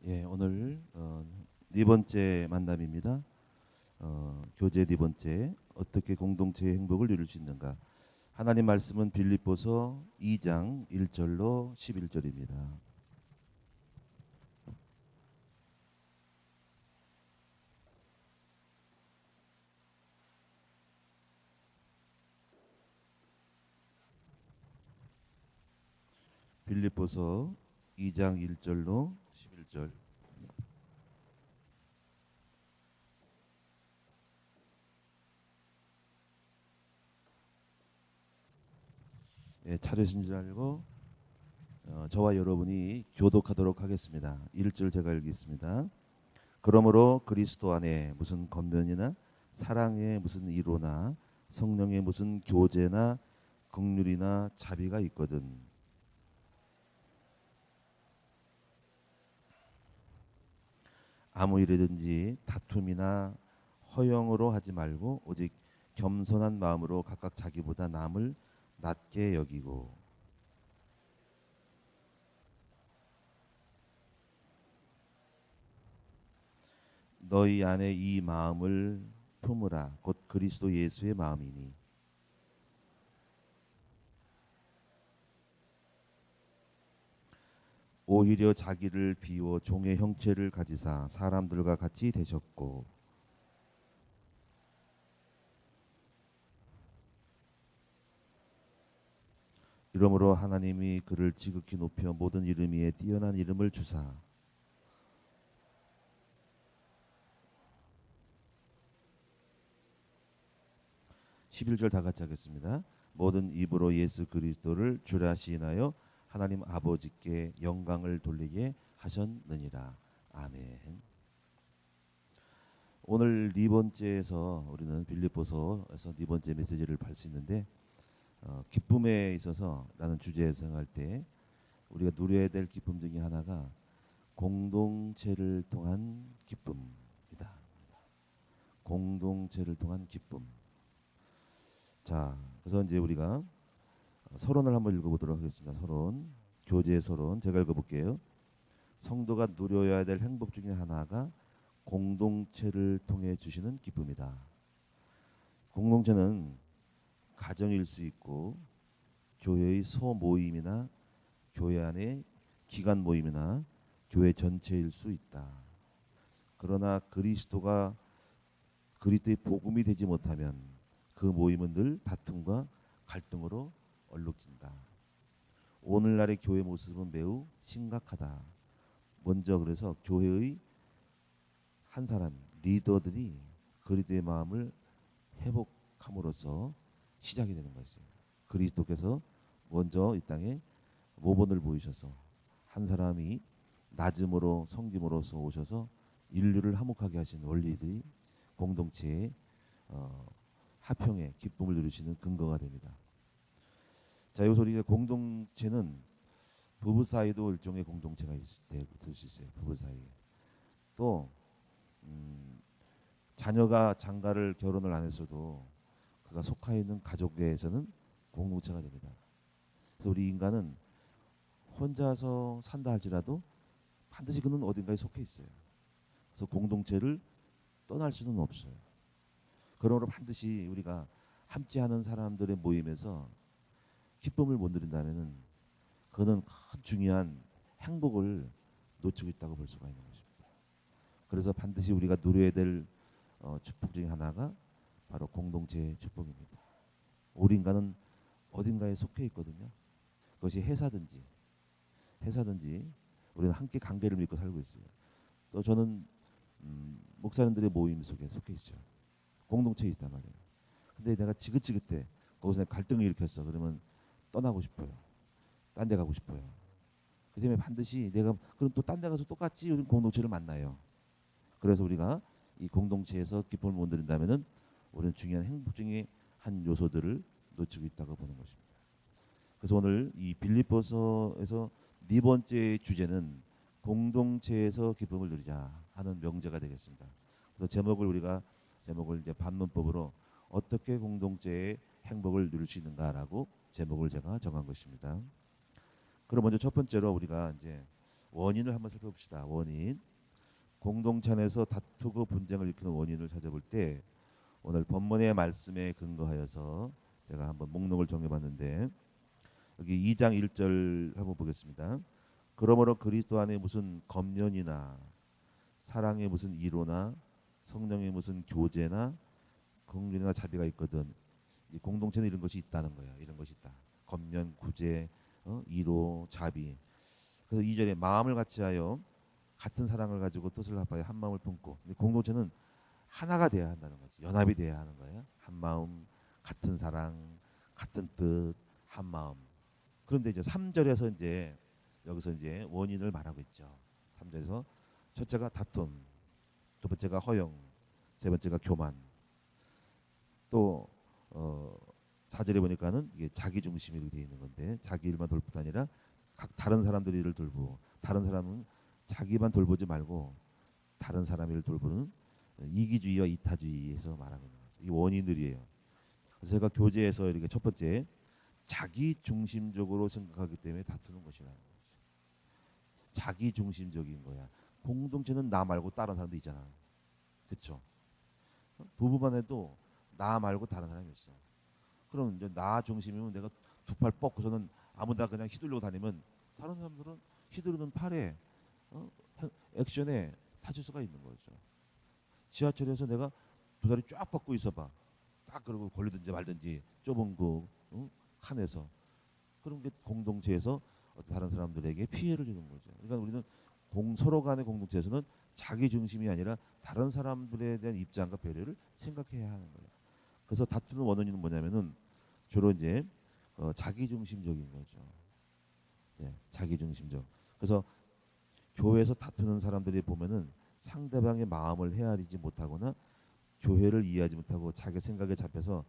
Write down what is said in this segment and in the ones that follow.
예, 오늘 네 번째 만남입니다. 교제 네 번째, 어떻게 공동체의 행복을 누릴 수 있는가. 하나님 말씀은 빌립보서 2장 1절로 11절입니다. 빌립보서 2장 1절로 11절. 예, 찾으신 줄 알고 저와 여러분이 교독하도록 하겠습니다. 1절 제가 읽겠습니다. 그러므로 그리스도 안에 무슨 권면이나 사랑의 무슨 이로나 성령의 무슨 교제나 긍휼이나 자비가 있거든 아무 일이든지 다툼이나 허영으로 하지 말고 오직 겸손한 마음으로 각각 자기보다 남을 낮게 여기고 너희 안에 이 마음을 품으라 곧 그리스도 예수의 마음이니 오히려 자기를 비워 종의 형체를 가지사 사람들과 같이 되셨고 이러므로 하나님이 그를 지극히 높여 모든 이름 위에 뛰어난 이름을 주사 11절 다 같이 하겠습니다. 모든 입으로 예수 그리스도를 주라 시인하여 하나님 아버지께 영광을 돌리게 하셨느니라. 아멘. 오늘 네 번째에서 우리는 빌립보서에서 네 번째 메시지를 볼 수 있는데 기쁨에 있어서 라는 주제에 생각할 때 우리가 누려야 될 기쁨 중에 하나가 공동체를 통한 기쁨이다. 공동체를 통한 기쁨. 자, 그래서 이제 우리가 서론을 한번 읽어보도록 하겠습니다. 서론, 교제 서론 제가 읽어볼게요. 성도가 누려야 될 행복 중에 하나가 공동체를 통해 주시는 기쁨이다. 공동체는 가정일 수 있고 교회의 소모임이나 교회 안의 기관 모임이나 교회 전체일 수 있다. 그러나 그리스도의 복음이 되지 못하면 그 모임은 늘 다툼과 갈등으로 얼룩진다. 오늘날의 교회 모습은 매우 심각하다. 먼저 그래서 교회의 한 사람 리더들이 그리스도의 마음을 회복함으로써 시작이 되는 것이죠. 그리스도께서 먼저 이 땅에 모본을 보이셔서 한 사람이 낮음으로 섬김으로써 오셔서 인류를 화목하게 하신 원리들이 공동체의 화평의 기쁨을 누리시는 근거가 됩니다. 자, 여기서 우리가 공동체는 부부 사이도 일종의 공동체가 될 수 있어요. 부부 사이에. 또 자녀가 장가를 결혼을 안 했어도 그가 속해 있는 가족에서는 공동체가 됩니다. 그래서 우리 인간은 혼자서 산다 할지라도 반드시 그는 어딘가에 속해 있어요. 그래서 공동체를 떠날 수는 없어요. 그러므로 반드시 우리가 함께하는 사람들의 모임에서 기쁨을 못 누린다면은 그는 큰 중요한 행복을 놓치고 있다고 볼 수가 있는 것입니다. 그래서 반드시 우리가 누려야 될 축복 중에 하나가 바로 공동체의 축복입니다. 우리 인간은 어딘가에 속해 있거든요. 그것이 회사든지 우리는 함께 관계를 맺고 살고 있어요. 또 저는 목사님들의 모임 속에 속해 있어요. 공동체에 있단 말이에요. 근데 내가 지긋지긋해. 거기서 갈등을 일으켰어. 그러면 떠나고 싶어요. 딴 데 가고 싶어요. 그 때문에 반드시 내가 그럼 또 딴 데 가서 똑같이 우리 공동체를 만나요. 그래서 우리가 이 공동체에서 기쁨을 못 누린다면은 우리는 중요한 행복 중에 한 요소들을 놓치고 있다고 보는 것입니다. 그래서 오늘 이 빌립보서에서 네 번째 주제는 공동체에서 기쁨을 누리자 하는 명제가 되겠습니다. 그래서 제목을 이제 반문법으로 어떻게 공동체의 행복을 누릴 수 있는가라고 제목을 제가 정한 것입니다. 그럼 먼저 첫 번째로 우리가 이제 원인을 한번 살펴봅시다. 원인. 공동체 안에서 다투고 분쟁을 일으키는 원인을 찾아볼 때 오늘 본문의 말씀에 근거하여서 제가 한번 목록을 정해봤는데 여기 2장 1절 한번 보겠습니다. 그러므로 그리스도 안에 무슨 검련이나 사랑의 무슨 이로나 성령의 무슨 교제나 긍휼이나 자비가 있거든. 이 공동체는 이런 것이 있다는 거예요. 이런 것이 있다. 검련, 구제, 이로, 자비. 그래서 2절에 마음을 같이하여 같은 사랑을 가지고 뜻을 합하여 한 마음을 품고. 공동체는 하나가 돼야 한다는 거지. 연합이 돼야 하는 거예요. 한 마음, 같은 사랑, 같은 뜻, 한 마음. 그런데 이제 3절에서 이제 여기서 이제 원인을 말하고 있죠. 3절에서 첫째가 다툼, 두 번째가 허영, 세 번째가 교만. 또 4절에 보니까는 이게 자기 중심으로 되어 있는 건데 자기 일만 돌볼 뿐 아니라 각 다른 사람들 일을 돌보고 다른 사람은 자기만 돌보지 말고 다른 사람 일을 돌보는 이기주의와 이타주의에서 말하는 거죠. 이 원인들이에요. 그래서 제가 교재에서 이렇게 첫 번째 자기 중심적으로 생각하기 때문에 다투는 것이라는 거죠. 자기 중심적인 거야. 공동체는 나 말고 다른 사람도 있잖아. 그렇죠? 부부만 해도 나 말고 다른 사람이 있어. 그럼 이제 나 중심이면 내가 두 팔 뻗고서는 아무나 그냥 휘둘리고 다니면 다른 사람들은 휘두르는 팔에 액션에 다칠 수가 있는 거죠. 지하철에서 내가 두 다리 쫙 뻗고 있어봐. 딱 그러고 걸리든지 말든지 좁은 그 칸에서 그런 게 공동체에서 다른 사람들에게 피해를 주는 거죠. 그러니까 우리는 서로 간의 공동체에서는 자기 중심이 아니라 다른 사람들에 대한 입장과 배려를 생각해야 하는 거예요. 그래서 다투는 원인은 뭐냐면은 주로 이제 자기 중심적인 거죠. 네, 자기 중심적. 그래서 교회에서 다투는 사람들이 보면은 상대방의 마음을 헤아리지 못하거나 교회를 이해하지 못하고 자기 생각에 잡혀서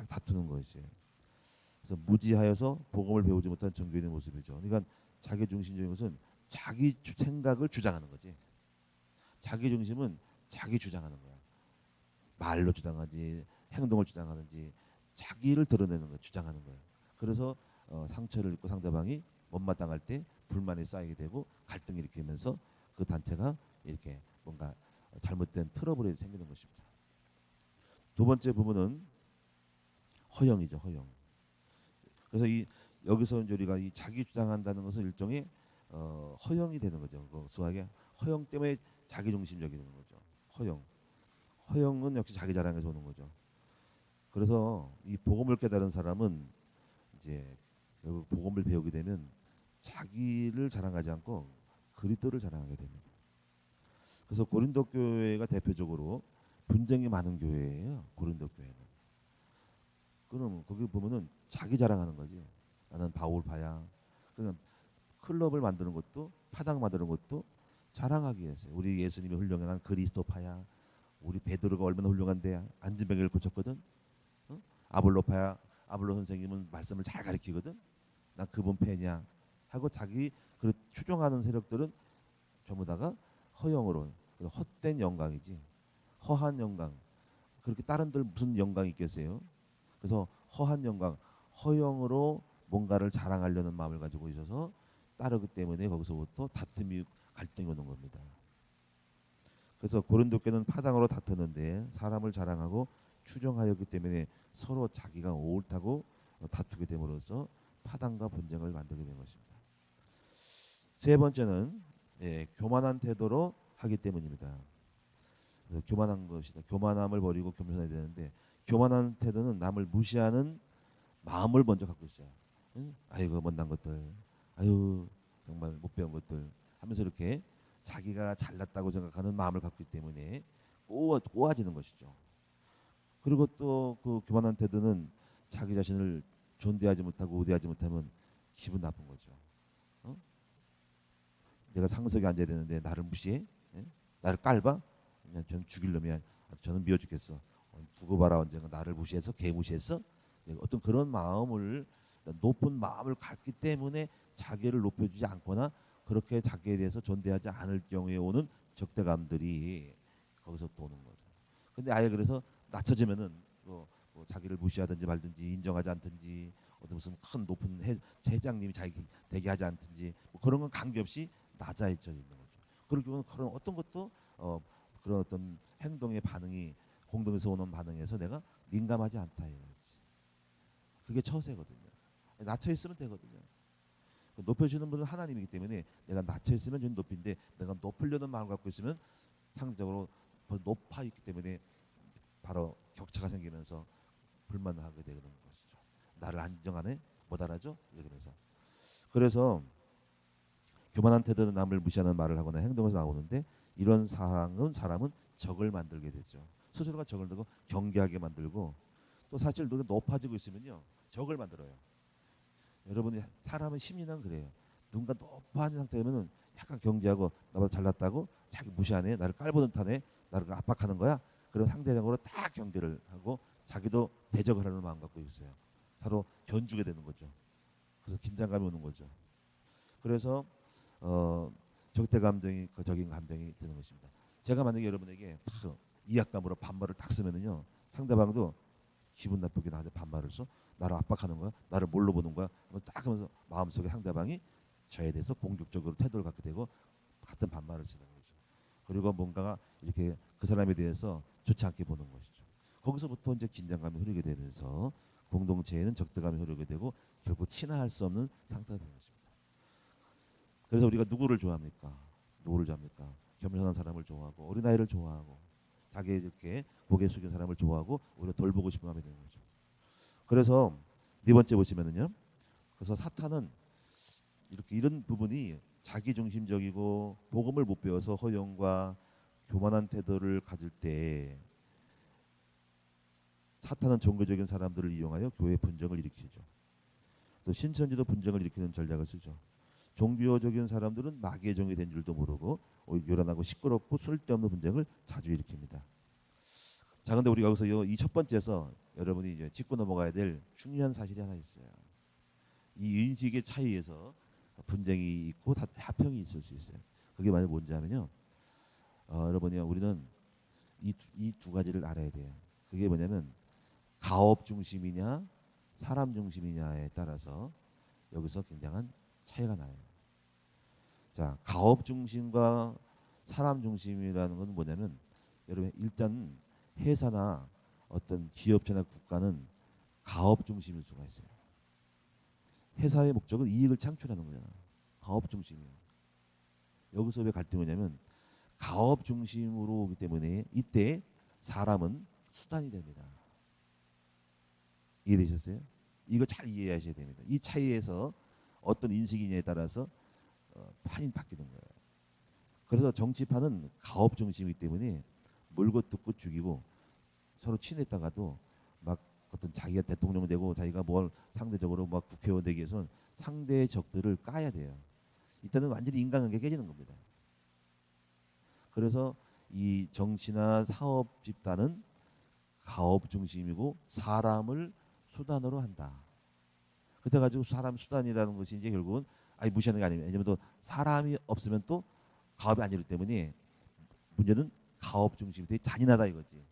다투는 것이에요. 그래서 무지하여서 복음을 배우지 못한 종교인의 모습이죠. 그러니까 자기 중심적인 것은 자기 생각을 주장하는 거지. 자기 중심은 자기 주장하는 거야. 말로 주장하지, 행동을 주장하는지 자기를 드러내는 거야, 주장하는 거야. 그래서 상처를 입고 상대방이 못마땅할 때 불만이 쌓이게 되고 갈등이 일으키면서 그 단체가 이렇게 뭔가 잘못된 트러블이 생기는 것입니다. 두 번째 부분은 허영이죠, 허영. 그래서 여기서 이제 우리가 이 자기 주장한다는 것은 일종의 허영이 되는 거죠. 그 수학의 허영 때문에 자기 중심적이 되는 거죠. 허영. 허영은 역시 자기 자랑에서 오는 거죠. 그래서 이 복음을 깨달은 사람은 이제 결국 복음을 배우게 되면 자기를 자랑하지 않고 그리스도를 자랑하게 됩니다. 그래서 고린도 교회가 대표적으로 분쟁이 많은 교회예요. 고린도 교회는. 그럼 거기 보면은 자기 자랑하는 거지. 나는 바울파야. 그냥 클럽을 만드는 것도 파당 만드는 것도 자랑하기 위해서요. 우리 예수님이 훌륭한 그리스도파야. 우리 베드로가 얼마나 훌륭한데 안진뱅이를 고쳤거든. 아볼로파야. 아볼로 선생님은 말씀을 잘 가르치거든. 난 그분 팬이야. 하고 자기 그 추종하는 세력들은 전부 다가 허영으로 헛된 영광이지. 허한 영광. 그렇게 다른들 무슨 영광이 있겠어요? 그래서 허한 영광, 허영으로 뭔가를 자랑하려는 마음을 가지고 있어서 따르기 때문에 거기서부터 다툼이 갈등이 오는 겁니다. 그래서 고린도 교회는 파당으로 다투는데 사람을 자랑하고 추종하였기 때문에 서로 자기가 옳다고 다투게 됨으로써 파당과 분쟁을 만들게 된 것입니다. 세 번째는 교만한 태도로 하기 때문입니다. 교만한 것이다. 교만함을 버리고 겸손해야 되는데 교만한 태도는 남을 무시하는 마음을 먼저 갖고 있어요. 응? 아이고 못난 것들, 아유 정말 못 배운 것들 하면서 이렇게 자기가 잘났다고 생각하는 마음을 갖기 때문에 꼬아지는 것이죠. 그리고 또 그 교만한 태도는 자기 자신을 존대하지 못하고 우대하지 못하면 기분 나쁜 거죠. 내가 상석에 앉아야 되는데 나를 무시해? 예? 나를 깔봐? 그냥 저는 죽일 놈이야. 저는 미워 죽겠어. 두고 봐라 언젠가 나를 무시해서 개 무시했어? 어떤 그런 마음을 높은 마음을 갖기 때문에 자기를 높여주지 않거나 그렇게 자기에 대해서 존대하지 않을 경우에 오는 적대감들이 거기서 또 오는 거죠. 근데 아예 그래서 낮춰지면은 뭐 자기를 무시하든지 말든지 인정하지 않든지 어떤 무슨 큰 높은 회장님이 자기 되게 하지 않든지 뭐 그런 건 관계없이 낮아져 있는 거죠. 그리고 그런 어떤 것도 그런 어떤 행동의 반응이 공동에서 오는 반응에서 내가 민감하지 않다 이거지. 그게 처세거든요. 낮춰 있으면 되거든요. 높여주는 분은 하나님이기 때문에 내가 낮춰 있으면 좀 높인데 내가 높으려는 마음을 갖고 있으면 상대적으로 더 높아 있기 때문에 바로 격차가 생기면서 불만을 하게 되는 것이죠. 나를 안정하네 못 알아줘 이러면서. 그래서 교만한 태도는 남을 무시하는 말을 하거나 행동에서 나오는데 이런 사람은 적을 만들게 되죠. 스스로가 적을 들고 경계하게 만들고 또 사실 누가 높아지고 있으면요 적을 만들어요. 여러분이 사람의 심리는 그래요. 누군가 높아진 상태면 약간 경계하고 나보다 잘났다고 자기 무시하네 나를 깔보는 타네 나를 압박하는 거야. 그럼 상대적으로 다 경계를 하고 자기도 대적을 하는 마음 갖고 있어요. 서로 견주게 되는 거죠. 그래서 긴장감이 오는 거죠. 그래서 적대 감정이 적인 감정이 드는 것입니다. 제가 만약에 여러분에게 이악감으로 반말을 딱 쓰면은요 상대방도 기분 나쁘게 나한테 반말을 써 나를 압박하는 거야 나를 뭘로 보는 거야 딱 하면서 마음속에 상대방이 저에 대해서 공격적으로 태도를 갖게 되고 같은 반말을 쓰는 거죠. 그리고 뭔가가 이렇게 그 사람에 대해서 좋지 않게 보는 것이죠. 거기서부터 이제 긴장감이 흐르게 되면서 공동체에는 적대감이 흐르게 되고 결국 친화할 수 없는 상태가 되는 것입니다. 그래서 우리가 누구를 좋아합니까? 누구를 좋아합니까? 겸손한 사람을 좋아하고 어린아이를 좋아하고 자기 이렇게 고개 숙인 사람을 좋아하고 오히려 돌보고 싶은 마음이 되는 거죠. 그래서 네 번째 보시면은요. 그래서 사탄은 이렇게 이런 부분이 자기중심적이고 복음을 못 배워서 허영과 교만한 태도를 가질 때 사탄은 종교적인 사람들을 이용하여 교회 분쟁을 일으키죠. 또 신천지도 분쟁을 일으키는 전략을 쓰죠. 종교적인 사람들은 마귀의 종이 된 줄도 모르고 요란하고 시끄럽고 쓸데없는 분쟁을 자주 일으킵니다. 자, 근데 우리 여기서 이 첫 번째에서 여러분이 이제 짚고 넘어가야 될 중요한 사실이 하나 있어요. 이 인식의 차이에서 분쟁이 있고 합평이 있을 수 있어요. 그게 만약 뭔지 하면요, 여러분이요, 우리는 이 두 가지를 알아야 돼요. 그게 뭐냐면 가업 중심이냐 사람 중심이냐에 따라서 여기서 굉장한 차이가 나요. 자, 가업 중심과 사람 중심이라는 건 뭐냐면 여러분 일단 회사나 어떤 기업체나 국가는 가업 중심일 수가 있어요. 회사의 목적은 이익을 창출하는 거잖아. 가업 중심이에요. 여기서 왜 갈등이 오냐면 가업 중심으로 오기 때문에 이때 사람은 수단이 됩니다. 이해되셨어요? 이거 잘 이해하셔야 됩니다. 이 차이에서 어떤 인식이냐에 따라서 판이 바뀌는 거예요. 그래서 정치판은 가업 중심이기 때문에 물고 뜯고 죽이고 서로 친했다가도 막 어떤 자기가 대통령 되고 자기가 뭘 상대적으로 막 국회의원 되기 위해서는 상대의 적들을 까야 돼요. 이때는 완전히 인간관계 깨지는 겁니다. 그래서 이 정치나 사업 집단은 가업 중심이고 사람을 수단으로 한다. 그때 가지고 사람 수단이라는 것이 이제 결국은 무시하는 게 아니에요. 왜냐하면 또 사람이 없으면 또 가업이 안 이루기 때문에 문제는 가업 중심이 되게 잔인하다 이거지.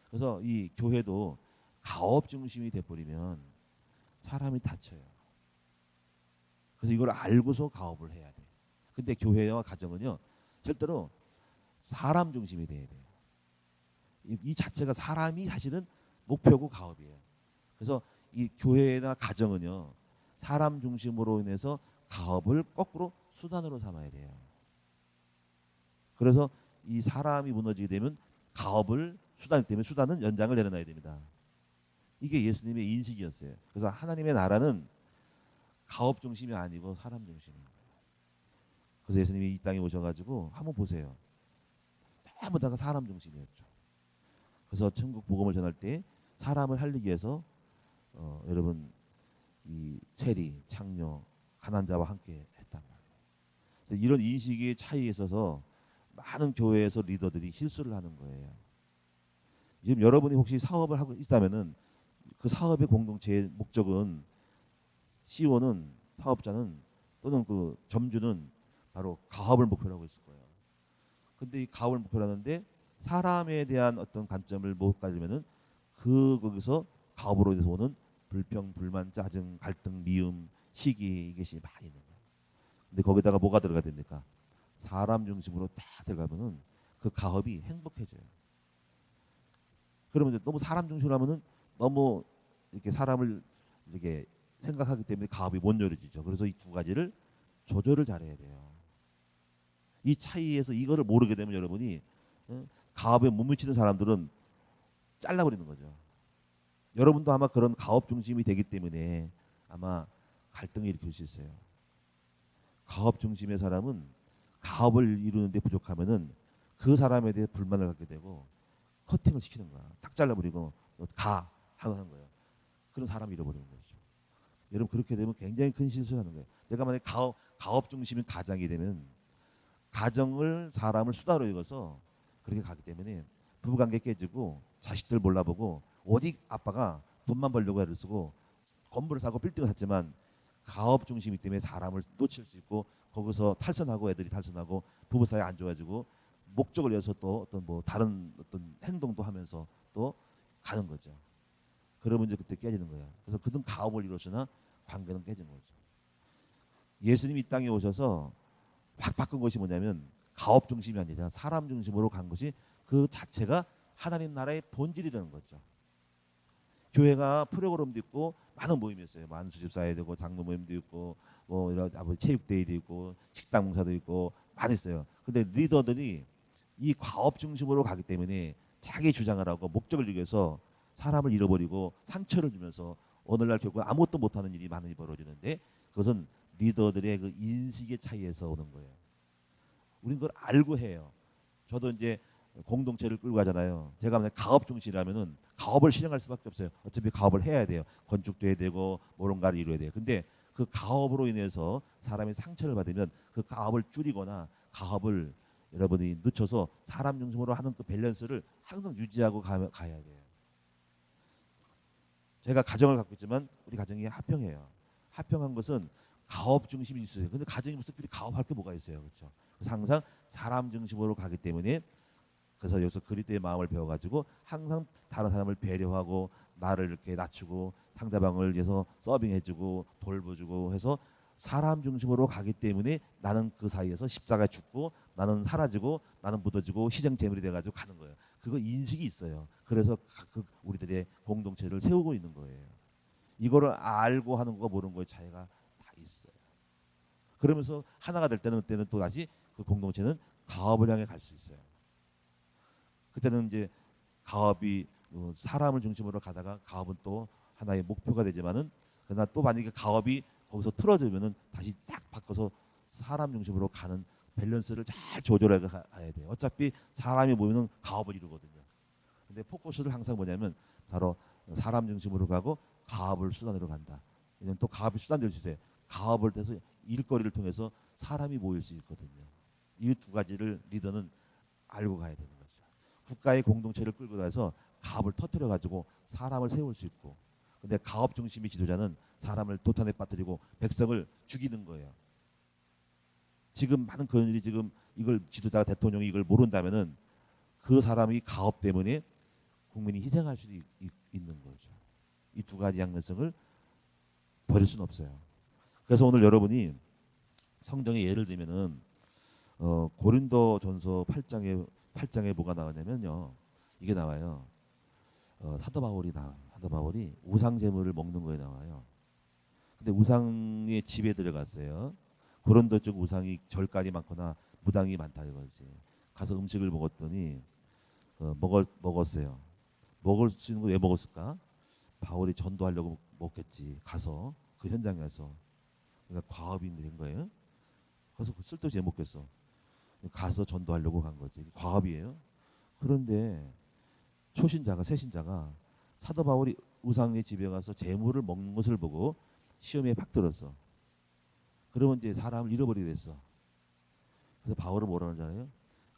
그래서 이 교회도 가업 중심이 돼버리면 사람이 다쳐요. 그래서 이걸 알고서 가업을 해야 돼. 근데 교회와 가정은요 절대로 사람 중심이 돼야 돼요. 이 자체가 사람이 사실은 목표고 가업이에요. 그래서 이 교회나 가정은요 사람 중심으로 인해서 가업을 거꾸로 수단으로 삼아야 돼요. 그래서 이 사람이 무너지게 되면 가업을 수단이기 때문에 수단은 연장을 내려놔야 됩니다. 이게 예수님의 인식이었어요. 그래서 하나님의 나라는 가업 중심이 아니고 사람 중심이에요. 그래서 예수님이 이 땅에 오셔가지고 한번 보세요. 전부 다가 사람 중심이었죠. 그래서 천국 복음을 전할 때 사람을 살리기 위해서 여러분 이 체리, 창녀, 가난자와 함께 했단 말이에요. 이런 인식의 차이에 있어서 많은 교회에서 리더들이 실수를 하는 거예요. 지금 여러분이 혹시 사업을 하고 있다면은 그 사업의 공동체의 목적은 CEO는 사업자는 또는 그 점주는 바로 가업을 목표로 하고 있을 거예요. 근데 이 가업을 목표로 하는데 사람에 대한 어떤 관점을 못 가지면은 거기서 가업으로 인해서 오는 불평, 불만, 짜증, 갈등, 미움, 시기 이것이 많이 있는 거예요. 근데 거기다가 뭐가 들어가야 됩니까? 사람 중심으로 딱 들어가면은 그 가업이 행복해져요. 그러면 이제 너무 사람 중심으로 하면은 너무 이렇게 사람을 이렇게 생각하기 때문에 가업이 못 이루어지죠. 그래서 이 두 가지를 조절을 잘해야 돼요. 이 차이에서 이거를 모르게 되면 여러분이 가업에 못 미치는 사람들은 잘라버리는 거죠. 여러분도 아마 그런 가업 중심이 되기 때문에 아마 갈등을 일으킬 수 있어요. 가업 중심의 사람은 가업을 이루는데 부족하면은 그 사람에 대해 불만을 갖게 되고 커팅을 시키는 거야. 탁 잘라버리고 너 가 하는 거예요. 그런 사람을 잃어버리는 거죠. 여러분 그렇게 되면 굉장히 큰 실수를 하는 거예요. 내가 만약에 가업 중심인 가장이 되면 가정을 사람을 수다로 여겨서 그렇게 가기 때문에 부부관계 깨지고 자식들 몰라보고 오직 아빠가 돈만 벌려고 애를 쓰고 건물을 사고 빌딩을 샀지만 가업 중심이기 때문에 사람을 놓칠 수 있고 거기서 탈선하고 애들이 탈선하고 부부 사이 안 좋아지고 목적을 위해서 또 어떤 뭐 다른 어떤 행동도 하면서 또 가는 거죠. 그러면 이제 그때 깨지는 거예요. 그래서 그든 가업을 이루시나 관계는 깨지는 거죠. 예수님이 이 땅에 오셔서 확 바꾼 것이 뭐냐면 가업 중심이 아니라 사람 중심으로 간 것이 그 자체가 하나님 나라의 본질이라는 거죠. 교회가 프로그램도 있고 많은 모임이 있어요. 만수집 사야 되고 장로 모임도 있고 뭐 이런 체육대회도 있고 식당 봉사도 있고 많이 있어요. 근데 리더들이 이 가업 중심으로 가기 때문에 자기 주장을 하고 목적을 위해서 사람을 잃어버리고 상처를 주면서 오늘날 결국 아무것도 못하는 일이 많이 벌어지는데 그것은 리더들의 그 인식의 차이에서 오는 거예요. 우린 그걸 알고 해요. 저도 이제 공동체를 끌고 가잖아요. 제가 만약 가업 중심이라면은 가업을 실행할 수밖에 없어요. 어차피 가업을 해야 돼요. 건축도 해야 되고 뭔가를 이루어야 돼요. 근데 그 가업으로 인해서 사람이 상처를 받으면 그 가업을 줄이거나 가업을 여러분이 늦춰서 사람 중심으로 하는 그 밸런스를 항상 유지하고 가야 돼요. 제가 가정을 갖고 있지만 우리 가정이 합평해요. 합평한 것은 가업 중심이 있어요. 근데 가정이 무슨 가업할 게 뭐가 있어요, 그렇죠? 그래서 항상 사람 중심으로 가기 때문에 그래서 여기서 그리스도의 마음을 배워가지고 항상 다른 사람을 배려하고 나를 이렇게 낮추고 상대방을 위해서 서빙해주고 돌봐주고 해서 사람 중심으로 가기 때문에 나는 그 사이에서 십자가에 죽고 나는 사라지고 나는 묻어지고 희생 제물이 돼가지고 가는 거예요. 그거 인식이 있어요. 그래서 우리들의 공동체를 세우고 있는 거예요. 이거를 알고 하는 거 모르는 거의 차이가 다 있어요. 그러면서 하나가 될 때는 또 다시 그 공동체는 가업을 향해 갈 수 있어요. 그때는 이제 가업이 사람을 중심으로 가다가 가업은 또 하나의 목표가 되지만은 그러나 또 만약에 가업이 거기서 틀어지면은 다시 딱 바꿔서 사람 중심으로 가는 밸런스를 잘 조절해 가야 돼요. 어차피 사람이 모이면 가업을 이루거든요. 근데 포커스를 항상 뭐냐면 바로 사람 중심으로 가고 가업을 수단으로 간다. 왜냐면 또 가업이 수단 될 수 있어요. 가업을 해서 일거리를 통해서 사람이 모일 수 있거든요. 이 두 가지를 리더는 알고 가야 되는 거죠. 국가의 공동체를 끌고 가서 가업을 터뜨려 가지고 사람을 세울 수 있고, 근데 가업 중심의 지도자는 사람을 도탄에 빠뜨리고 백성을 죽이는 거예요. 지금 많은 그런 일이 지금 이걸 지도자가 대통령이 이걸 모른다면은 그 사람이 가업 때문에 국민이 희생할 수도 있는 거죠. 이 두 가지 양면성을 버릴 수는 없어요. 그래서 오늘 여러분이 성경의 예를 들면은 고린도전서 8장에 뭐가 나오냐면요. 이게 나와요. 사도 바울이 우상 제물을 먹는 거에 나와요. 근데 우상의 집에 들어갔어요. 고린도 쪽 우상이 절간이 많거나 무당이 많다 이거지. 가서 음식을 먹었더니 먹었어요. 먹을 수 있는 거 왜 먹었을까? 바울이 전도하려고 먹겠지. 가서 그 현장에 가서 그러니까 과업이 된 거예요. 그래서 쓸데없이 왜 먹겠어. 가서 전도하려고 간 거지. 과업이에요. 그런데 새신자가 사도 바울이 우상의 집에 가서 재물을 먹는 것을 보고 시험에 팍 들었어. 그러면 이제 사람을 잃어버리게 됐어. 그래서 바울은 뭐라는 줄 알아요?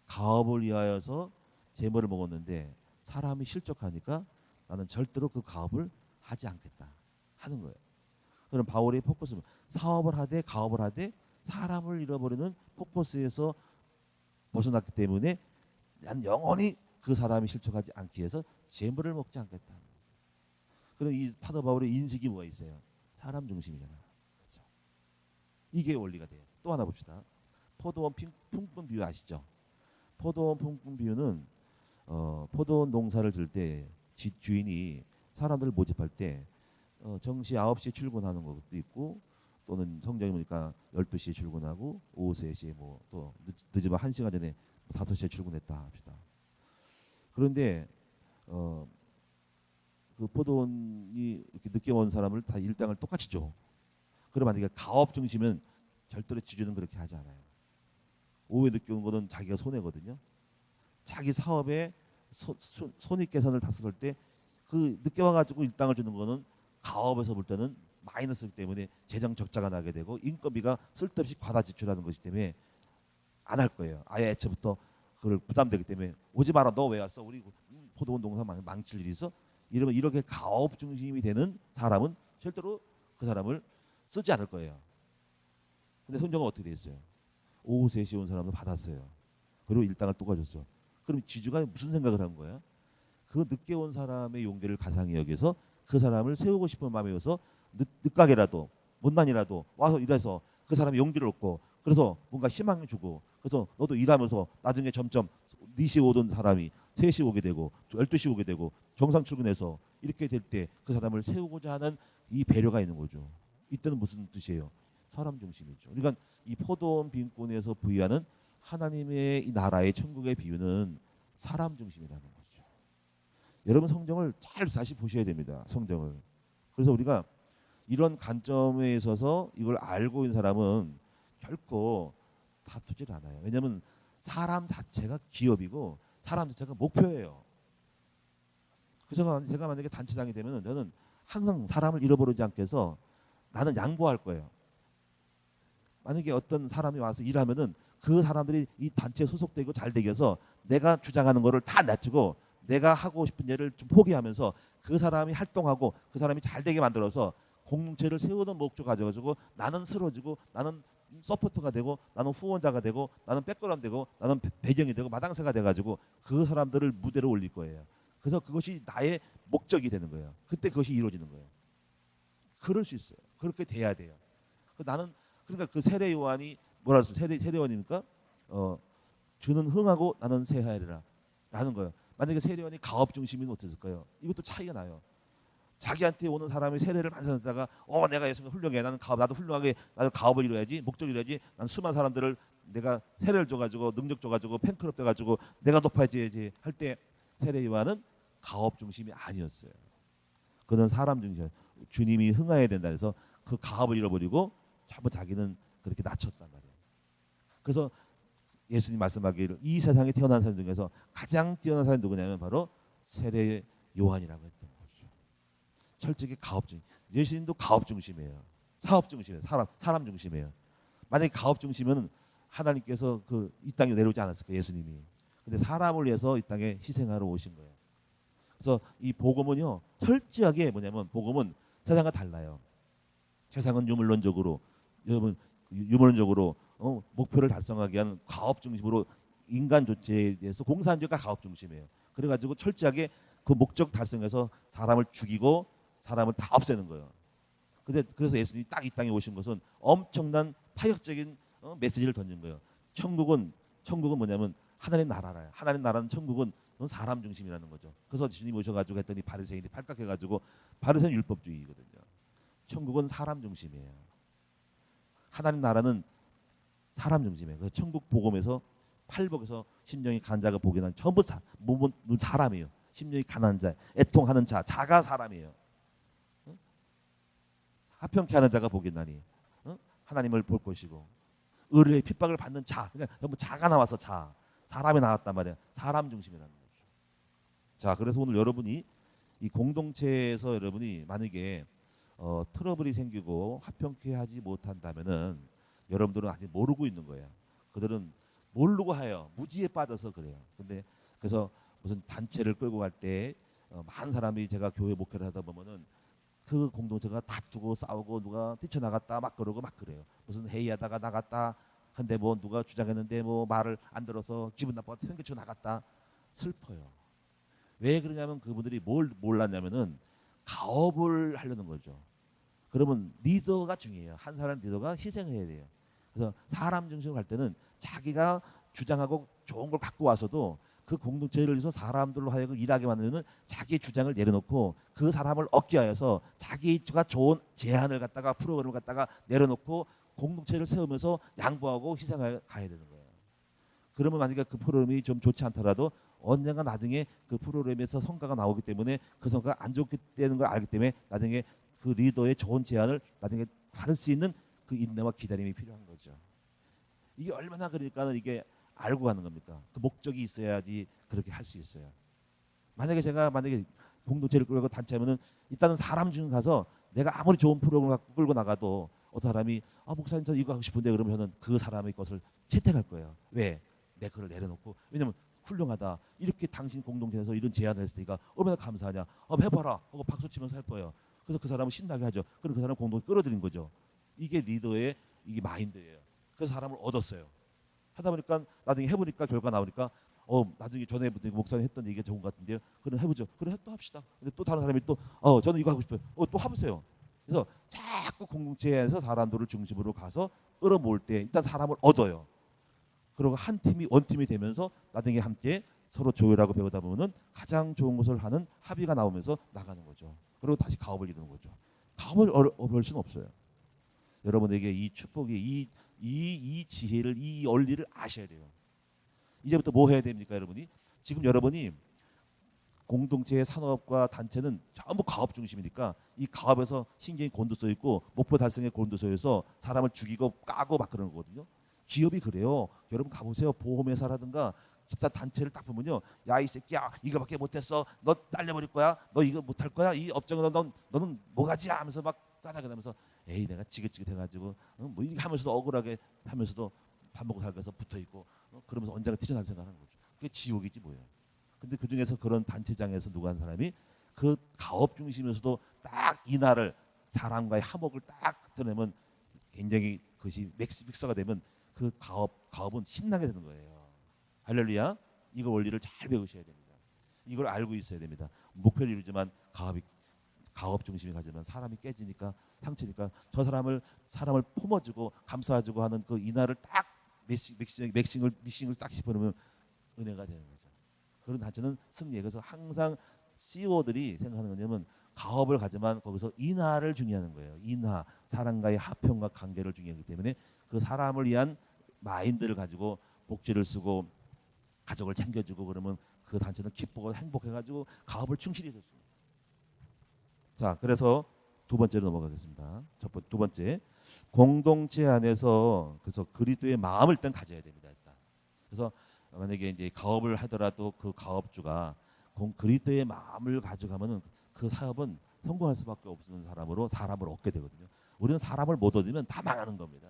가업을 위하여서 재물을 먹었는데 사람이 실족하니까 나는 절대로 그 가업을 하지 않겠다 하는 거예요. 그럼 바울의 포커스는 사업을 하되 가업을 하되 사람을 잃어버리는 포커스에서 벗어났기 때문에 난 영원히 그 사람이 실족하지 않기 위해서 재물을 먹지 않겠다. 그럼 이 사도 바울의 인식이 뭐가 있어요? 사람 중심이잖아. 그렇죠? 이게 원리가 돼요. 또 하나 봅시다. 포도원 품꾼 비유 아시죠? 포도원 품꾼 비유는 포도원 농사를 질 때 주인이 사람들을 모집할 때 정시 9시에 출근하는 것도 있고, 또는 성경에 보니까 12시에 출근하고 오후 3시에 뭐 또 늦으면 1시간 전에 5시에 출근했다 합시다. 그런데 그 포도원이 이렇게 늦게 온 사람을 다 일당을 똑같이 줘. 그럼 만약에 가업 중심은 절대로 지주는 그렇게 하지 않아요. 오후에 늦게 온 거는 자기가 손해거든요. 자기 사업에 손익계산을 다 쓸 때 그 늦게 와가지고 일당을 주는 거는 가업에서 볼 때는 마이너스이기 때문에 재정 적자가 나게 되고 인건비가 쓸데없이 과다 지출하는 것이기 때문에 안 할 거예요. 아예 애초부터 그걸 부담되기 때문에 오지 마라. 너 왜 왔어? 우리 포도원 농사 망칠 일이 있어? 이러면 이렇게 가업 중심이 되는 사람은 절대로 그 사람을 쓰지 않을 거예요. 근데 성경은 어떻게 돼 있어요? 오후 3시에 온 사람도 받았어요. 그리고 일당을 또 가졌어. 그럼 지주가 무슨 생각을 한 거야? 그 늦게 온 사람의 용기를 가상히 여기서 그 사람을 세우고 싶은 마음이어서 늦가게라도 못난이라도 와서 일해서 그 사람의 용기를 얻고, 그래서 뭔가 희망을 주고, 그래서 너도 일하면서 나중에 점점 4시에 오던 사람이 3시 오게 되고 12시 오게 되고 정상 출근해서 이렇게 될 때 그 사람을 세우고자 하는 이 배려가 있는 거죠. 이때는 무슨 뜻이에요? 사람 중심이죠. 그러니까 이 포도원 빈곤에서 부여하는 하나님의 이 나라의 천국의 비유는 사람 중심이라는 거죠. 여러분 성경을 잘 다시 보셔야 됩니다. 성경을. 그래서 우리가 이런 관점에 있어서 이걸 알고 있는 사람은 결코 다투질 않아요. 왜냐하면 사람 자체가 기업이고 사람 자체가 목표예요. 그래서 제가 만약에 단체장이 되면 저는 항상 사람을 잃어버리지 않게 해서 나는 양보할 거예요. 만약에 어떤 사람이 와서 일하면은 그 사람들이 이 단체에 소속되고 잘 되기 위해서 내가 주장하는 거를 다 낮추고 내가 하고 싶은 일을 좀 포기하면서 그 사람이 활동하고 그 사람이 잘 되게 만들어서 공동체를 세우는 목적 가져가지고 나는 쓰러지고 나는 서포터가 되고 나는 후원자가 되고 나는 백그라운드 되고 나는 배경이 되고 마당새가 돼가지고 그 사람들을 무대로 올릴 거예요. 그래서 그것이 나의 목적이 되는 거예요. 그때 그것이 이루어지는 거예요. 그럴 수 있어요. 그렇게 돼야 돼요. 나는 그러니까 그 세례 요한이 뭐라 그랬어? 세례 요한이니까 주는 흥하고 나는 쇠하리라 라는 거예요. 만약에 세례 요한이 가업 중심이면 어땠을까요? 이것도 차이가 나요. 자기한테 오는 사람이 세례를 받았다가 내가 예수님 훌륭해. 나도 훌륭하게 나도 가업을 이루어야지. 목적을 이루어야지. 난 수많은 사람들을 내가 세례를 줘가지고 능력 줘가지고 팬클럽 돼가지고 내가 높아져야지 할 때 세례 요한은 가업 중심이 아니었어요. 그는 사람 중심. 주님이 흥하여야 된다 해서 그 가업을 잃어버리고 전부 자기는 그렇게 낮췄단 말이에요. 그래서 예수님 말씀하기를 이 세상에 태어난 사람 중에서 가장 뛰어난 사람이 누구냐면 바로 세례 요한이라고 했던 거죠. 철저히 가업 중심. 예수님도 가업 중심이에요. 사업 중심이에요. 사람 중심이에요. 만약에 가업 중심은 하나님께서 이 땅에 내려오지 않았을까 예수님이. 근데 사람을 위해서 이 땅에 희생하러 오신 거예요. 그래서 이 복음은요 철저하게 뭐냐면 복음은 세상과 달라요. 세상은 유물론적으로 여러분 유물론적으로 목표를 달성하기 위한 가업 중심으로 인간 조치에 대해서 공산주의가 가업 중심이에요. 그래가지고 철저하게 그 목적 달성해서 사람을 죽이고 사람을 다 없애는 거예요. 그래서 예수님이 딱 이 땅에 오신 것은 엄청난 파격적인 메시지를 던진 거예요. 천국은 뭐냐면 하나님 나라라요. 하나님 나라는 천국은 사람 중심이라는 거죠. 그래서 주님 오셔가지고 했더니 바리새인이 팔깍해가지고 바리새인 율법주의거든요. 천국은 사람 중심이에요. 하나님 나라는 사람 중심이에요. 그래서 천국 복음에서 팔복에서 심령이 간 자가 복이 난 전부 사람이에요. 심령이 가난한 자, 애통하는 자가 사람이에요. 하평케 하는 자가 복이 나니 하나님을 볼 것이고 의뢰의 핍박을 받는 그러니까 전부 자가 나와서 사람이 나왔단 말이에요. 사람 중심이라는 거죠. 자, 그래서 오늘 여러분이 이 공동체에서 여러분이 만약에 트러블이 생기고 화평케 하지 못한다면은 여러분들은 아직 모르고 있는 거예요. 그들은 모르고 해요. 무지에 빠져서 그래요. 근데 그래서 무슨 단체를 끌고 갈 때 많은 사람이 제가 교회 목회를 하다 보면은 그 공동체가 다투고 싸우고 누가 뛰쳐나갔다 막 그러고 막 그래요. 무슨 회의하다가 나갔다 근데 뭐 누가 주장했는데 뭐 말을 안 들어서 기분 나빠서 튕겨치고 나갔다. 슬퍼요. 왜 그러냐면 그분들이 뭘 몰랐냐면은 가업을 하려는 거죠. 그러면 리더가 중요해요. 한 사람 리더가 희생해야 돼요. 그래서 그래서 사람 중심으로 갈 때는 자기가 주장하고 좋은 걸 갖고 와서도 그 공동체를 위해서 사람들로 하여금 일하게 만드는 자기의 주장을 내려놓고 그 사람을 얻게 하여서 자기가 좋은 제안을 갖다가 프로그램을 갖다가 내려놓고 공동체를 세우면서 양보하고 희생해 가야 되는 거예요. 그러면 만약에 그 프로그램이 좀 좋지 않더라도 언젠가 나중에 그 프로그램에서 성과가 나오기 때문에 그 성과가 안 좋게 되는 걸 알기 때문에 나중에 그 리더의 좋은 제안을 나중에 받을 수 있는 그 인내와 기다림이 필요한 거죠. 이게 얼마나 그러니까는 이게 알고 가는 겁니까? 그 목적이 있어야지 그렇게 할 수 있어요. 만약에 공동체를 끌고 단체하면은 일단은 사람 중 가서 내가 아무리 좋은 프로그램을 갖고 끌고 나가도 어떤 사람이 목사님 저 이거 하고 싶은데 그러면 저는 그 사람의 것을 채택할 거예요. 왜? 내 그걸 내려놓고 왜냐면 훌륭하다 이렇게 당신 공동체에서 이런 제안을 했을 때가 얼마나 감사하냐 해봐라 하고 박수 치면서 할 거예요. 그래서 그 사람을 신나게 하죠. 그럼 그 사람 공동체 끌어들인 거죠. 이게 리더의 이게 마인드예요. 그래서 사람을 얻었어요. 하다 보니까 나중에 해보니까 결과 나오니까 나중에 전에 목사님 했던 얘기가 좋은 것 같은데요. 그럼 해보죠. 그래 또 합시다. 근데 또 다른 사람이 또 저는 이거 하고 싶어요. 또 해보세요. 그래서 자꾸 공동체에서 사람들을 중심으로 가서 끌어모을 때 일단 사람을 얻어요. 그리고 한 팀이 원팀이 되면서 나중에 함께 서로 조율하고 배우다 보면은 가장 좋은 것을 하는 합의가 나오면서 나가는 거죠. 그리고 다시 가업을 이루는 거죠. 가업을 어려울 수는 없어요. 여러분에게 이 축복이 이 지혜를 이 원리를 아셔야 돼요. 이제부터 뭐 해야 됩니까, 여러분이? 지금 여러분이 공동체의 산업과 단체는 전부 가업 중심이니까 이 가업에서 신경이 곤두서 있고 목표 달성에 곤두서여서 사람을 죽이고 까고 막 그러는 거거든요. 기업이 그래요. 여러분 가보세요. 보험회사라든가 기타 단체를 딱 보면요. 야 이 새끼야 이거밖에 못했어. 너 딸려버릴 거야. 너 이거 못할 거야. 이 업종은 너는 뭐가지 하면서 막 싸다게 하면서 에이 내가 지긋지긋해가지고 뭐 이렇게 하면서도 억울하게 하면서도 밥 먹고 살기 위해서 붙어있고 그러면서 언젠가 튀어나올 생각하는 거죠. 그게 지옥이지 뭐예요. 근데 그중에서 그런 단체장에서 누구 한 사람이 그 가업 중심에서도 딱 이날을 사람과의 화목을 딱 드러내면 굉장히 그것이 믹서가 되면 그 가업은 신나게 되는 거예요. 할렐루야. 이거 원리를 잘 배우셔야 됩니다. 이걸 알고 있어야 됩니다. 목표를 이루지만 가업 중심이 가지만 사람이 깨지니까 상처니까 저 사람을 품어주고 감싸주고 하는 그 이날을 딱 미싱을 딱 짚어놓으면 은혜가 되는 거죠. 그런 단체는 승리해. 그래서 항상 CEO들이 생각하는 거냐면 가업을 가지만 거기서 인하를 중요하는 거예요. 인하, 사람과의 화평과 관계를 중요하기 때문에 그 사람을 위한 마인드를 가지고 복지를 쓰고 가족을 챙겨주고 그러면 그 단체는 기쁘고 행복해가지고 가업을 충실히 했습니다. 자, 그래서 두 번째로 넘어가겠습니다. 두 번째, 공동체 안에서 그래서 그리스도의 마음을 일단 가져야 됩니다. 일단. 그래서 만약에 이제 가업을 하더라도 그 가업주가 그리스도의 마음을 가져가면은 그 사업은 성공할 수밖에 없는 사람을 얻게 되거든요. 우리는 사람을 못 얻으면 다 망하는 겁니다.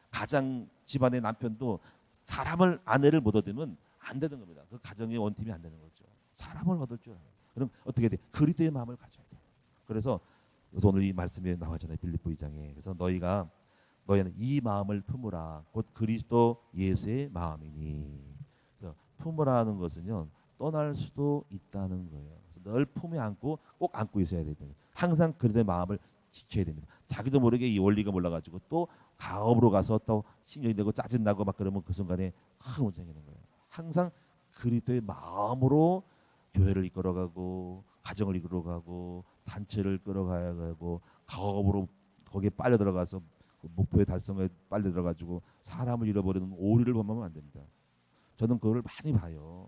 가장 집안의 남편도 아내를 못 얻으면 안 되는 겁니다. 그 가정의 원팀이 안 되는 거죠. 사람을 얻을 줄 알아요. 그럼 어떻게 돼? 그리스도의 마음을 가져야 돼. 그래서 오늘 이 말씀에 나왔잖아요. 빌립보 2장에. 그래서 너희는 이 마음을 품으라. 곧 그리스도 예수의 마음이니. 그래서 품으라는 것은요. 떠날 수도 있다는 거예요. 그래서 늘 품에 안고 꼭 안고 있어야 됩니다. 항상 그리스도의 마음을 지켜야 됩니다. 자기도 모르게 이 원리가 몰라가지고 또 가업으로 가서 또 신경이 되고 짜증나고 막 그러면 그 순간에 큰 문제가 있는 거예요. 항상 그리스도의 마음으로 교회를 이끌어가고 가정을 이끌어가고 단체를 끌어가야 하고 가업으로 거기에 빨려 들어가서 그 목표의 달성에 빨려 들어가지고 사람을 잃어버리는 오류를 범하면 안 됩니다. 저는 그걸 많이 봐요.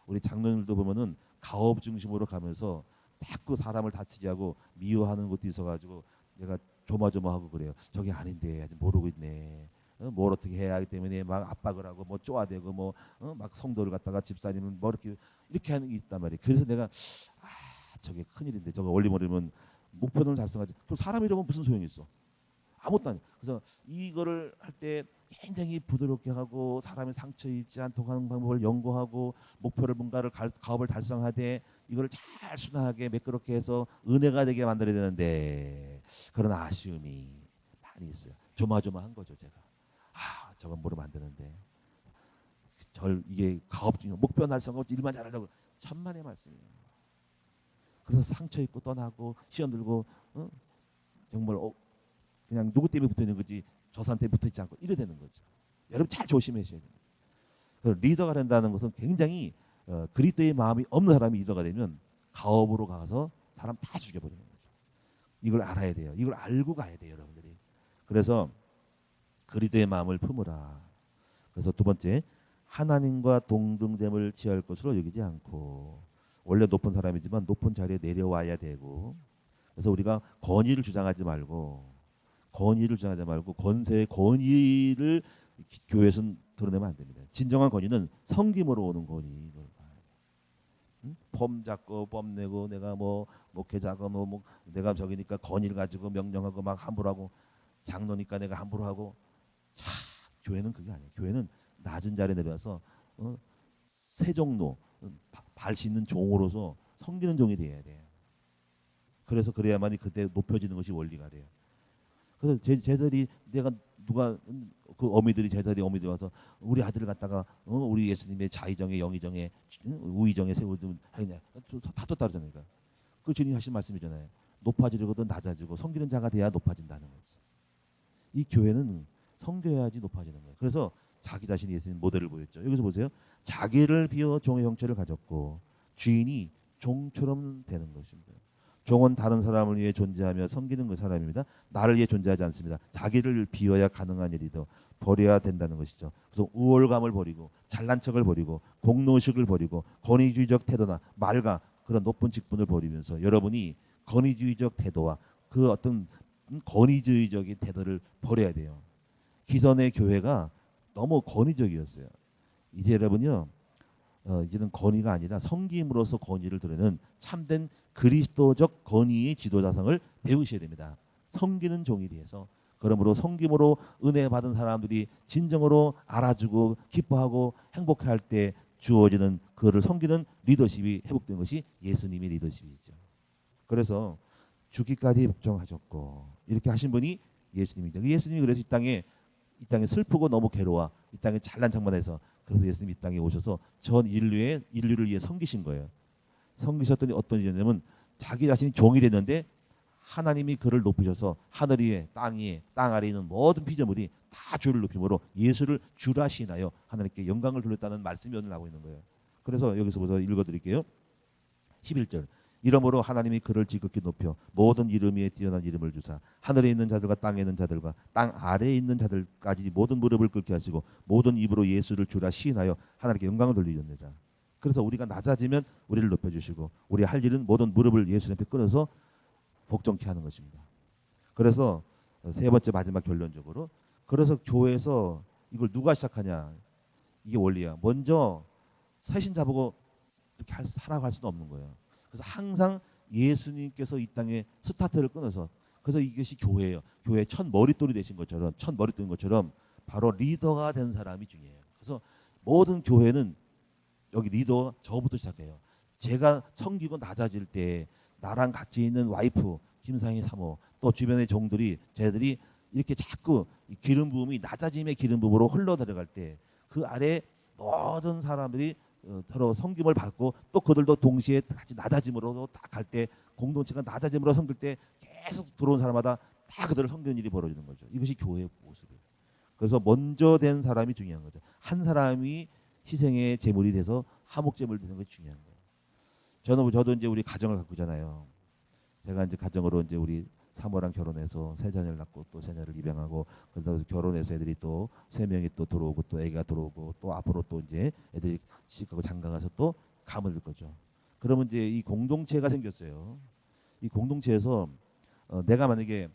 우리 장로님들도 보면은 가업 중심으로 가면서 자꾸 사람을 다치게 하고 미워하는 것도 있어가지고 내가 조마조마하고 그래요. 저게 아닌데 아직 모르고 있네. 뭘 어떻게 해야 하기 때문에 막 압박을 하고 뭐 쪼아대고 막 성도를 갖다가 집사님은 뭐 이렇게 하는 게 있단 말이에요. 그래서 내가 저게 큰일인데 저거 원리 모르면 목표를 달성하지. 그럼 사람 이러면 무슨 소용이 있어? 아무것도 아니에요. 그래서 이거를 할 때 굉장히 부드럽게 하고 사람이 상처 입지 않도록 하는 방법을 연구하고 목표를 뭔가를 가업을 달성하되 이거를 잘 순하게 매끄럽게 해서 은혜가 되게 만들어야 되는데 그런 아쉬움이 많이 있어요. 조마조마한 거죠. 제가 저건 모르면 안 되는데 이게 가업 중에 목표 달성하고 일만 잘하려고 천만의 말씀이에요. 그래서 상처 입고 떠나고 시험 들고 정말 그냥 누구 때문에 붙어 있는 거지 저사한테 붙어있지 않고 이래 되는 거죠. 여러분 잘 조심하셔야 됩니다. 리더가 된다는 것은 굉장히 그리스도의 마음이 없는 사람이 리더가 되면 가업으로 가서 사람 다 죽여버리는 거죠. 이걸 알아야 돼요. 이걸 알고 가야 돼요, 여러분들이. 그래서 그리스도의 마음을 품으라. 그래서 두 번째, 하나님과 동등됨을 취할 것으로 여기지 않고, 원래 높은 사람이지만 높은 자리에 내려와야 되고, 그래서 우리가 권위를 주장하지 말고 권세의 권위를 교회에서는 드러내면 안 됩니다. 진정한 권위는 섬김으로 오는 권위. 폼 잡고 뽐내고 내가 뭐 목회자고 뭐 내가 저기니까 권위를 가지고 명령하고 막 함부로 하고, 장로니까 내가 함부로 하고. 교회는 그게 아니에요. 교회는 낮은 자리에 내려와서 세종로 발 씻는 종으로서 섬기는 종이 돼야 돼요. 그래서 그래야만이 그때 높여지는 것이 원리가 돼요. 그래서 제자들이 내가 누가 그 어미들이 제자들이 어미들이 와서 우리 아들을 갖다가 우리 예수님의 자의정에 영의정에 우의정에 세우든 하냐 다도 다르잖아요. 그 주님 하신 말씀이잖아요. 높아지려거든 낮아지고 섬기는 자가 돼야 높아진다는 거지. 이 교회는 섬겨야지 높아지는 거예요. 그래서 자기 자신이 예수님 모델을 보였죠. 여기서 보세요. 자기를 비워 종의 형체를 가졌고 주인이 종처럼 되는 것입니다. 종은 다른 사람을 위해 존재하며 섬기는 그 사람입니다. 나를 위해 존재하지 않습니다. 자기를 비워야 가능한 일이더 버려야 된다는 것이죠. 그래서 우월감을 버리고 잘난 척을 버리고 공로의식을 버리고 권위주의적 태도나 말과 그런 높은 직분을 버리면서 여러분이 권위주의적 태도와 그 어떤 권위주의적인 태도를 버려야 돼요. 기존의 교회가 너무 권위적이었어요. 이제 여러분요, 이제는 권위가 아니라 섬김으로써 권위를 드러내는 참된 그리스도적 권위의 지도자성을 배우셔야 됩니다. 섬기는 종이 돼서, 그러므로 섬김으로 은혜 받은 사람들이 진정으로 알아주고 기뻐하고 행복해할 때 주어지는 그를 섬기는 리더십이 회복된 것이 예수님의 리더십이죠. 그래서 죽기까지 복종하셨고 이렇게 하신 분이 예수님이죠. 예수님이 그래서 이 땅에 슬프고 너무 괴로워 이 땅에 잘난 척만 해서, 그래서 예수님이 이 땅에 오셔서 전 인류를 위해 섬기신 거예요. 섬기셨더니 어떤 일이냐면 자기 자신이 종이 됐는데 하나님이 그를 높이셔서 하늘 위에 땅 아래에 있는 모든 피조물이 다 주를 높임으로 예수를 주라 시인하여 하나님께 영광을 돌렸다는 말씀이 오늘 나오고 있는 거예요. 그래서 여기서부터 읽어드릴게요. 11절. 이러므로 하나님이 그를 지극히 높여 모든 이름 위에 뛰어난 이름을 주사 하늘에 있는 자들과 땅에 있는 자들과 땅 아래에 있는 자들까지 모든 무릎을 꿇게 하시고 모든 입으로 예수를 주라 시인하여 하나님께 영광을 돌리셨느니라. 그래서 우리가 낮아지면 우리를 높여주시고 우리 할 일은 모든 무릎을 예수 앞에 끊어서 복종케 하는 것입니다. 그래서 세 번째 마지막 결론적으로, 그래서 교회에서 이걸 누가 시작하냐, 이게 원리야. 먼저 새신자 보고 이렇게 하라고 할 수는 없는 거예요. 그래서 항상 예수님께서 이 땅에 스타트를 끊어서, 그래서 이것이 교회예요. 교회의 첫 머릿돌이 되신 것처럼 바로 리더가 된 사람이 중요해요. 그래서 모든 교회는 여기 리더 저부터 시작해요. 제가 섬기고 낮아질 때 나랑 같이 있는 와이프 김상희 사모 또 주변의 종들이 쟤들이 이렇게 자꾸 기름 부음이 낮아짐의 기름 부음으로 흘러 들어갈 때 그 아래 모든 사람들이 서로 섬김을 받고 또 그들도 동시에 같이 낮아짐으로 딱 갈 때 공동체가 낮아짐으로 섬길 때 계속 들어온 사람마다 다 그들을 섬기는 일이 벌어지는 거죠. 이것이 교회의 모습이에요. 그래서 먼저 된 사람이 중요한 거죠. 한 사람이 희생의 제물이 돼서 화목제물 되는 것이 중요한 거예요. 저도 이제 우리 가정을 갖고 있잖아요. 제가 이제 가정으로 이제 우리 사모랑 결혼해서 세 자녀를 낳고 또 자녀를 입양하고, 그러다 결혼해서 애들이 또 세 명이 또 들어오고 또 애가 들어오고 또 앞으로 또 이제 애들이 시집가고 장가가서 또 가문을 일 거죠. 그러면 이제 이 공동체가 생겼어요. 이 공동체에서 내가 만약에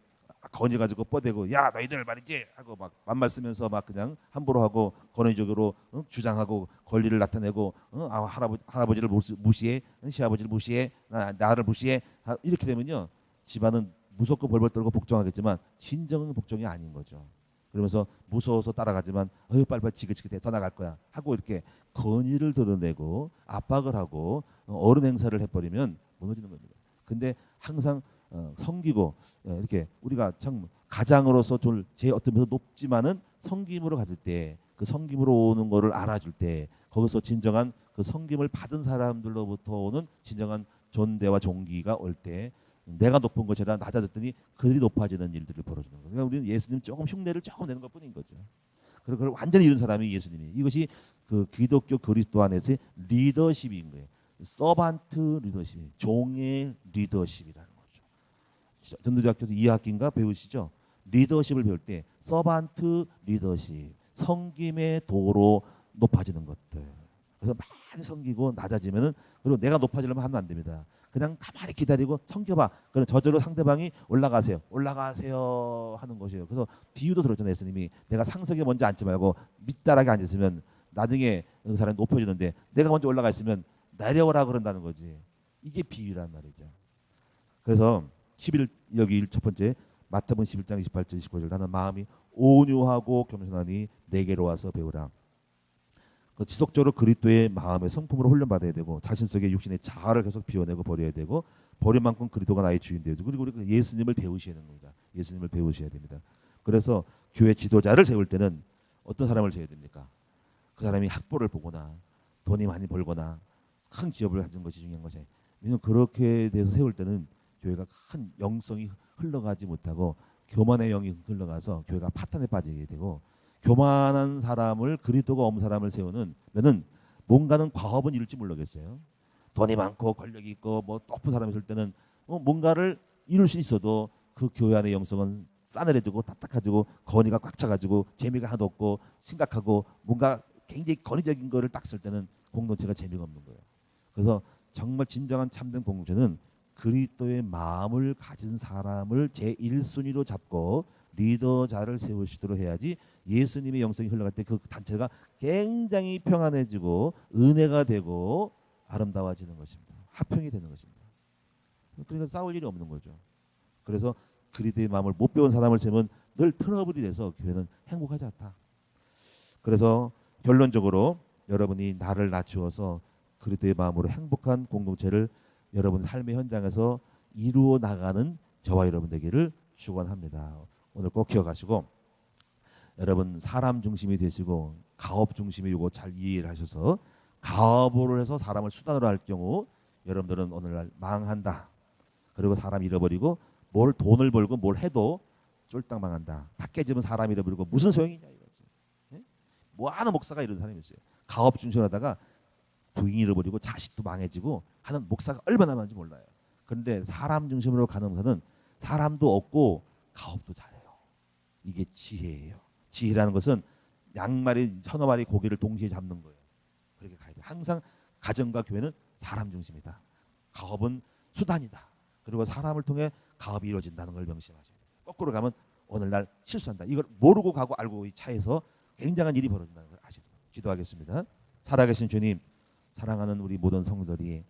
건져 가지고 뻗대고 야 너희들 말이지 하고 막 반말 쓰면서 막 그냥 함부로 하고 권위적으로 주장하고 권리를 나타내고 할아버지를 무시해, 시아버지를 무시해, 나를 무시해, 이렇게 되면요 집안은 무섭고 벌벌 떨고 복종하겠지만 진정한 복종이 아닌 거죠. 그러면서 무서워서 따라가지만 빨리빨리 지긋지긋해 더 나갈 거야 하고 이렇게 권위를 드러내고 압박을 하고 어른 행사를 해버리면 무너지는 겁니다. 근데 항상 섬기고 이렇게 우리가 참 가장으로서 제 어떤 면에서 높지만은 섬김으로 가질 때, 그 섬김으로 오는 거를 알아줄 때 거기서 진정한 그 섬김을 받은 사람들로부터 오는 진정한 존대와 존귀가 올 때 내가 높은 것이 아니라 낮아졌더니 그들이 높아지는 일들을 벌어주는 거예요. 그러니까 우리는 예수님 조금 흉내를 조금 내는 것뿐인 거죠. 그리고 그걸 완전히 이룬 사람이 예수님이. 이것이 그 기독교 그리스도 안에서의 리더십인 거예요. 서반트 리더십, 종의 리더십이라는 거죠. 전도자학교에서 2학기인가 배우시죠? 리더십을 배울 때 서반트 리더십, 섬김의 도로 높아지는 것들. 그래서 많이 섬기고 낮아지면은, 그리고 내가 높아지려면 하면 안 됩니다. 그냥 가만히 기다리고 섬겨봐. 그럼 저절로 상대방이 올라가세요 하는 것이에요. 그래서 비유도 들었잖아요. 예수님이 내가 상석에 먼저 앉지 말고 밑자락에 앉았으면 나중에 그 사람이 높아지는데 내가 먼저 올라가 있으면 내려오라 그런다는 거지. 이게 비유란 말이죠. 그래서 11 여기 첫 번째 마태복음 11장 28절 29절 나는 마음이 온유하고 겸손하니 내게로 와서 배우라. 지속적으로 그리스도의 마음의 성품으로 훈련받아야 되고 자신 속에 육신의 자아를 계속 비워내고 버려야 되고 버릴 만큼 그리스도가 나의 주인 되어야 되고 그리고 우리 예수님을 배우셔야 되는 겁니다. 예수님을 배우셔야 됩니다. 그래서 교회 지도자를 세울 때는 어떤 사람을 세워야 됩니까? 그 사람이 학벌을 보거나 돈이 많이 벌거나 큰 기업을 가진 것이 중요한 것이 왜냐하면 그렇게 돼서 세울 때는 교회가 큰 영성이 흘러가지 못하고 교만의 영이 흘러가서 교회가 파탄에 빠지게 되고 교만한 사람을 그리스도가 없는 사람을 세우는 면은 뭔가는 과업은 이룰지 모르겠어요. 돈이 많고 권력이 있고 뭐 높은 사람이 있을 때는 뭔가를 이룰 수 있어도 그 교회 안의 영성은 싸늘해지고 딱딱해지고 건의가 꽉 차가지고 재미가 하나도 없고 심각하고 뭔가 굉장히 권위적인 거를 딱 쓸 때는 공동체가 재미가 없는 거예요. 그래서 정말 진정한 참된 공동체는 그리스도의 마음을 가진 사람을 제1순위로 잡고 리더자를 세우시도록 해야지 예수님의 영성이 흘러갈 때 그 단체가 굉장히 평안해지고 은혜가 되고 아름다워지는 것입니다. 화평이 되는 것입니다. 그러니까 싸울 일이 없는 거죠. 그래서 그리스도의 마음을 못 배운 사람을 세우면 늘 트러블이 돼서 교회는 행복하지 않다. 그래서 결론적으로 여러분이 나를 낮추어서 그리스도의 마음으로 행복한 공동체를 여러분 삶의 현장에서 이루어 나가는 저와 여러분 되기를 축원합니다. 오늘 꼭 기억하시고 여러분 사람 중심이 되시고 가업 중심이 이거 잘 이해를 하셔서 가업으로 해서 사람을 수단으로 할 경우 여러분들은 오늘날 망한다. 그리고 사람 잃어버리고 뭘 돈을 벌고 뭘 해도 쫄딱 망한다. 다 깨지면 사람 잃어버리고 무슨 소용이냐 이거지. 예? 뭐 하는 목사가 이런 사람이 있어요. 가업 중심으로 하다가 부인 잃어버리고 자식도 망해지고 하는 목사가 얼마나 많은지 몰라요. 그런데 사람 중심으로 가는 목사는 사람도 없고 가업도 잘해요. 이게 지혜예요. 지혜라는 것은 양마리 서너 마리 고기를 동시에 잡는 거예요. 그렇게 가야 돼요. 항상 가정과 교회는 사람 중심이다. 가업은 수단이다. 그리고 사람을 통해 가업이 이루어진다는 걸 명심하셔야 돼요. 거꾸로 가면 오늘날 실수한다. 이걸 모르고 가고 알고 이 차에서 굉장한 일이 벌어진다는 걸 아시죠? 기도하겠습니다. 살아계신 주님, 사랑하는 우리 모든 성도들이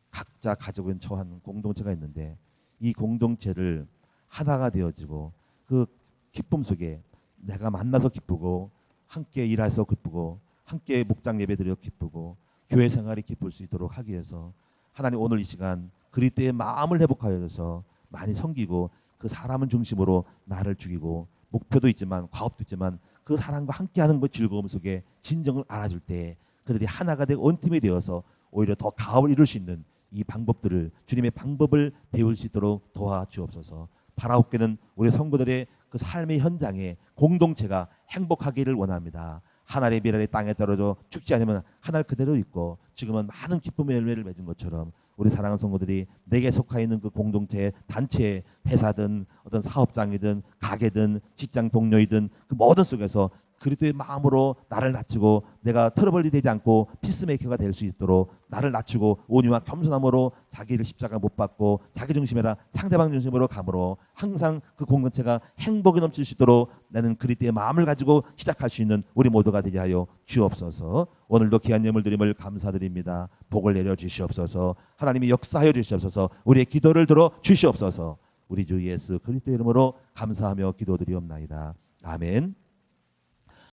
각자 가지고 있는 처한 공동체가 있는데 이 공동체를 하나가 되어지고 그 기쁨 속에 내가 만나서 기쁘고 함께 일해서 기쁘고 함께 목장 예배드려 기쁘고 교회 생활이 기쁠 수 있도록 하기 위해서 하나님 오늘 이 시간 그리스도의 마음을 회복하여서 많이 섬기고 그 사람을 중심으로 나를 죽이고 목표도 있지만 과업도 있지만 그 사람과 함께하는 그 즐거움 속에 진정을 알아줄 때 그들이 하나가 되고 원팀이 되어서 오히려 더 가업을 이룰 수 있는 이 방법들을 주님의 방법을 배울 수 있도록 도와주옵소서. 바라옵게는 우리 성도들의 그 삶의 현장에 공동체가 행복하기를 원합니다. 하늘의 미랄이 땅에 떨어져 죽지 않으면 하늘 그대로 있고 지금은 많은 기쁨의 열매를 맺은 것처럼 우리 사랑하는 성도들이 내게 속해 있는 그 공동체, 단체, 회사든 어떤 사업장이든 가게든 직장 동료이든 그 모든 속에서 그리스도의 마음으로 나를 낮추고 내가 트러블이 되지 않고 피스메이커가 될 수 있도록 나를 낮추고 온유와 겸손함으로 자기를 십자가 못 받고 자기 중심이라 상대방 중심으로 감으로 항상 그 공동체가 행복이 넘칠 수 있도록 나는 그리스도의 마음을 가지고 시작할 수 있는 우리 모두가 되게 하여 주옵소서. 오늘도 귀한 예물 드림을 감사드립니다. 복을 내려 주시옵소서. 하나님이 역사하여 주시옵소서. 우리의 기도를 들어 주시옵소서. 우리 주 예수 그리스도의 이름으로 감사하며 기도드리옵나이다. 아멘.